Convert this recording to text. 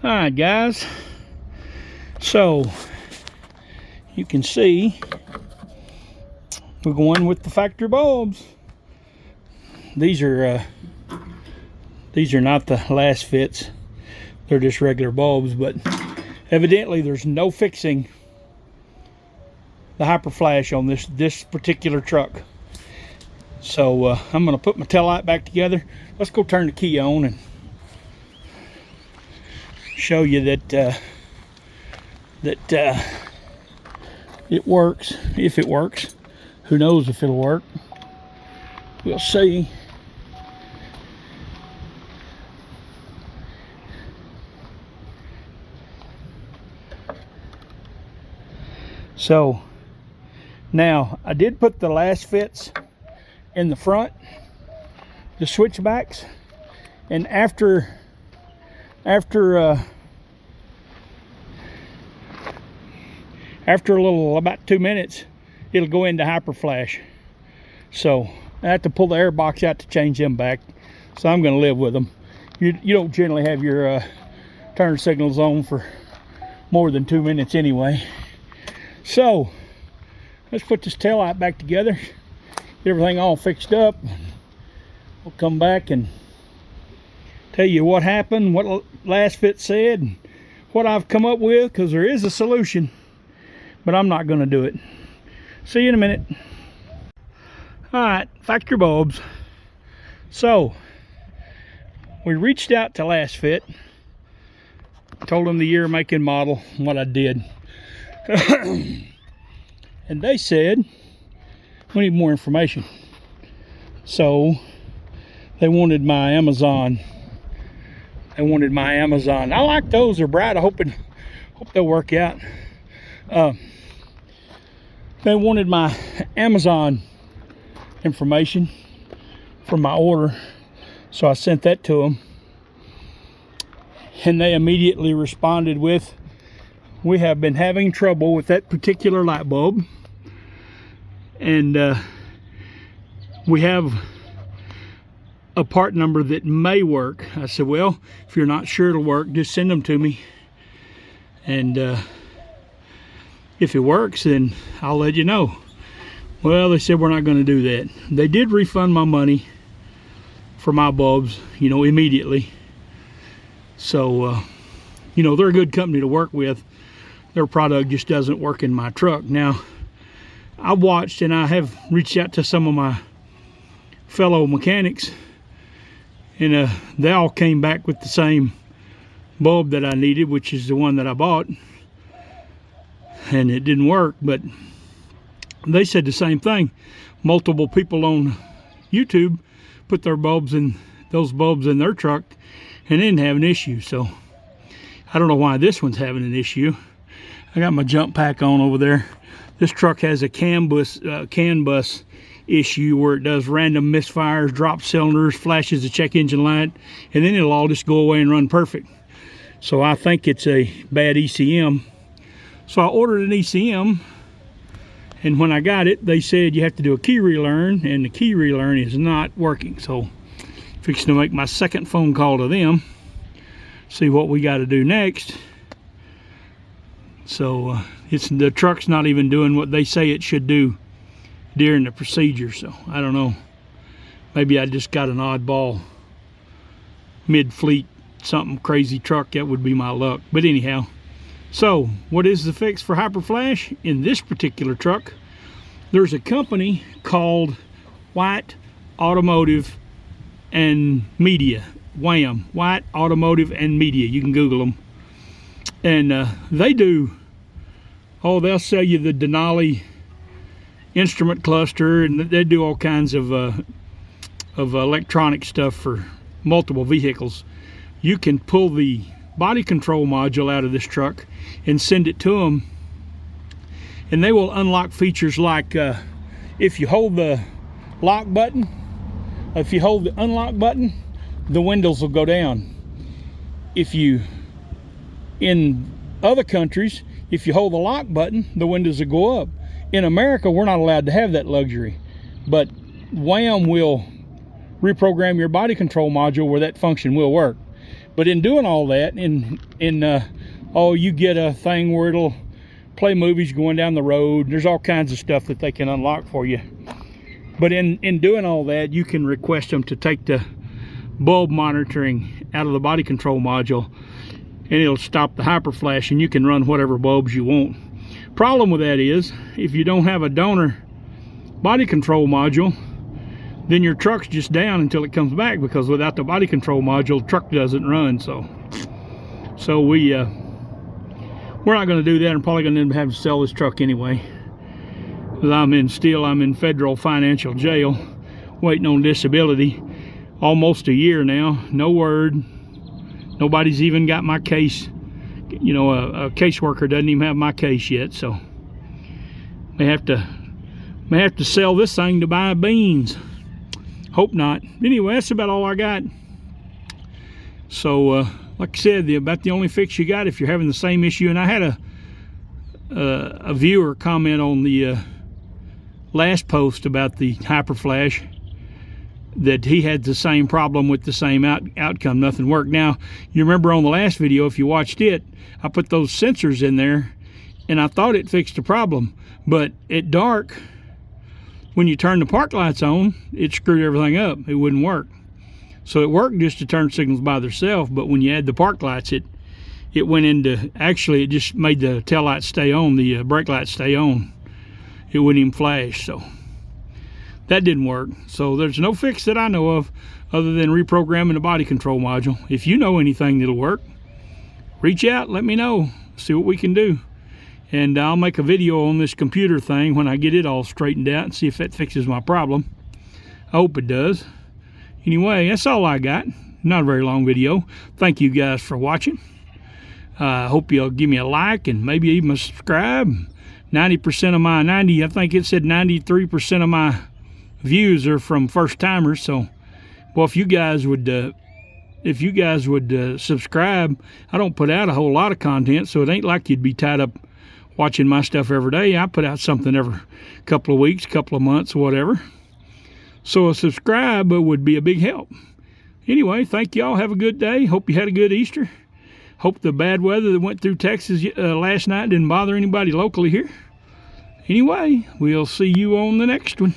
All right, guys. So you can see we're going with the factory bulbs. These are not the lasfits. They're just regular bulbs, but evidently there's no fixing the hyper flash on this particular truck. So I'm gonna put my tail light back together. Let's go turn the key on and show you that it works. If it works, who knows if it'll work? We'll see. So now I did put the lasfits in the front, the switchbacks, and after a little, about 2 minutes, it'll go into hyper flash. So I have to pull the air box out to change them back. So I'm going to live with them. You don't generally have your turn signals on for more than 2 minutes anyway. So let's put this tail light back together, get everything all fixed up. We'll come back and tell you what happened, what lasfit said, and what I've come up with, because there is a solution, but I'm not going to do it. See you in a minute. All right, factory bulbs. So we reached out to lasfit, told them the year, make, and model, and what I did. And they said we need more information. So they wanted my Amazon. I like those. They're bright. I hope they'll work out. They wanted my Amazon information from my order, so I sent that to them, and they immediately responded with, we have been having trouble with that particular light bulb, and we have a part number that may work. I said, well, if you're not sure it'll work, just send them to me, and if it works, then I'll let you know. Well, they said we're not going to do that. They did refund my money for my bulbs, immediately. So they're a good company to work with. Their product just doesn't work in my truck. Now, I watched, and I have reached out to some of my fellow mechanics, and they all came back with the same bulb that I needed, which is the one that I bought, and it didn't work. But they said the same thing. Multiple people on YouTube put those bulbs in their truck and didn't have an issue. So I don't know why this one's having an issue. I got my jump pack on over there. This truck has a CAN bus issue where it does random misfires, drops cylinders, flashes the check engine light, and then it'll all just go away and run perfect. So I think it's a bad ECM. So I ordered an ECM, and when I got it, they said you have to do a key relearn, and the key relearn is not working. So fixing to make my second phone call to them, see what we got to do next. So the truck's not even doing what they say it should do during the procedure. So I don't know, maybe I just got an oddball mid-fleet something crazy truck. That would be my luck. But anyhow, so what is the fix for hyper flash in this particular truck? There's a company called White Automotive and Media, WHAM, White Automotive and Media. You can Google them. And they'll sell you the Denali instrument cluster, and they do all kinds of electronic stuff for multiple vehicles. You can pull the body control module out of this truck and send it to them, and they will unlock features like if you hold the unlock button, the windows will go down. In other countries, if you hold the lock button, the windows will go up. In America, we're not allowed to have that luxury, but WHAM will reprogram your body control module where that function will work. But in doing all that, you get a thing where it'll play movies going down the road. There's all kinds of stuff that they can unlock for you. But in doing all that, you can request them to take the bulb monitoring out of the body control module, and it'll stop the hyper flash, and you can run whatever bulbs you want. Problem with that is, if you don't have a donor body control module, then your truck's just down until it comes back, because without the body control module, the truck doesn't run. So we're not going to do that. I'm probably going to end up having to sell this truck anyway, because I'm in federal financial jail waiting on disability almost a year now. No word. Nobody's even got my case. You know, a caseworker doesn't even have my case yet, so may have to sell this thing to buy beans. Hope not. Anyway, that's about all I got. So like I said, about the only fix you got if you're having the same issue. And I had a viewer comment on the last post about the hyper flash, that he had the same problem with the same outcome. Nothing worked. Now, you remember on the last video, if you watched it, I put those sensors in there, and I thought it fixed the problem. But at dark, when you turn the park lights on, it screwed everything up. It wouldn't work. So it worked just to turn signals by themselves, but when you add the park lights, it went into, actually it just made the tail lights stay on, the brake lights stay on. It wouldn't even flash, so that didn't work. So there's no fix that I know of other than reprogramming the body control module. If you know anything that'll work, reach out, let me know, see what we can do. And I'll make a video on this computer thing when I get it all straightened out and see if that fixes my problem. I hope it does. Anyway, that's all I got. Not a very long video. Thank you guys for watching. I hope you'll give me a like and maybe even a subscribe. 90% of my, I think it said 93% of my views are from first timers. So, well, if you guys would subscribe, I don't put out a whole lot of content, so it ain't like you'd be tied up watching my stuff every day. I put out something every couple of weeks, couple of months, whatever. So a subscribe would be a big help. Anyway, thank y'all. Have a good day. Hope you had a good Easter. Hope the bad weather that went through Texas last night didn't bother anybody locally here. Anyway, we'll see you on the next one.